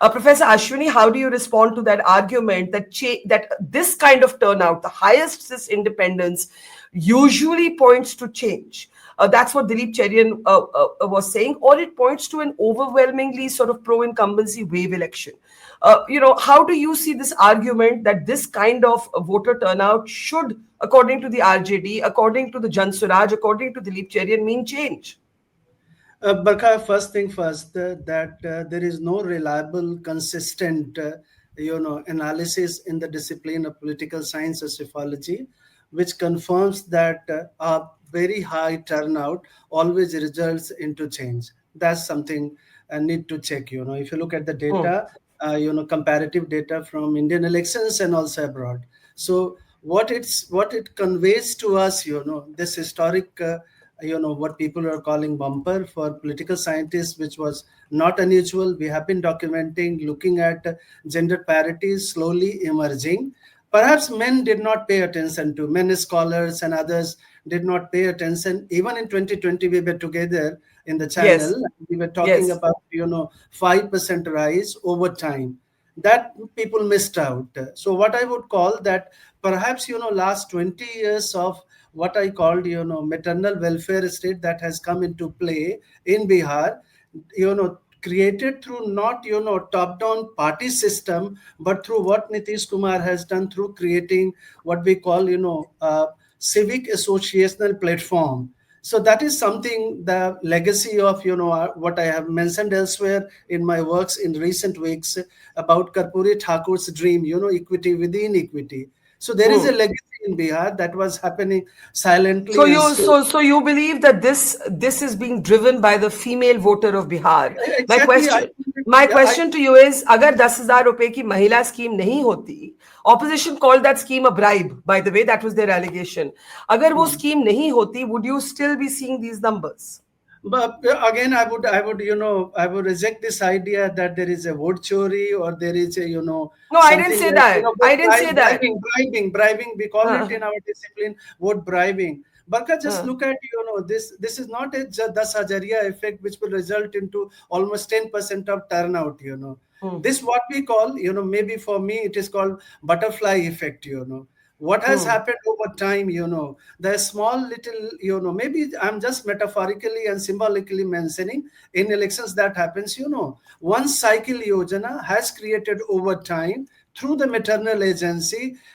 Professor Ashwini, how do you respond to that argument that that this kind of turnout, the highest cis independence, usually points to change? That's what Dilip Cherian was saying, or it points to an overwhelmingly sort of pro-incumbency wave election. How do you see this argument that this kind of voter turnout should, according to the RJD, according to the Jan Swaraj, according to Dilip Cherian, mean change? Barkha, first thing first, that there is no reliable, consistent, analysis in the discipline of political science or sociology, which confirms that a very high turnout always results into change. That's something I need to check. If you look at the Hmm. data, comparative data from Indian elections and also abroad. So what it conveys to us, this historic. What people are calling bumper for political scientists, which was not unusual. We have been documenting, looking at gender parity slowly emerging. Perhaps men did not pay attention to, many scholars and others did not pay attention. Even in 2020, we were together in the channel. Yes, We were talking yes. about, 5% rise over time. That people missed out. So what I would call that, perhaps, last 20 years of what I called, maternal welfare state that has come into play in Bihar, created through not, top-down party system, but through what Nitish Kumar has done through creating what we call, civic associational platform. So that is something, the legacy of, what I have mentioned elsewhere in my works in recent weeks about Karpuri Thakur's dream, equity within equity. So there is a Hmm. legacy in Bihar that was happening silently So and you slowly. so you believe that this is being driven by the female voter of Bihar. My Exactly. question my question to you is, अगर 10,000 रुपए की महिला scheme नहीं होती, opposition called that scheme a bribe. By the way, that was their allegation. अगर वो Mm. scheme नहीं होती, would you still be seeing these numbers? But again, I would reject this idea that there is a vote chori or there is a, No, I didn't something say like, that. I didn't say that. bribing. We call it Uh, in our discipline vote bribing. Barka, just uh, look at, this. This is not a 10,000 effect, which will result into almost 10% of turnout. hmm, This what we call, maybe for me it is called butterfly effect. What has hmm. happened over time, the small little, maybe I'm just metaphorically and symbolically mentioning in elections that happens, one cycle yojana has created over time through the maternal agency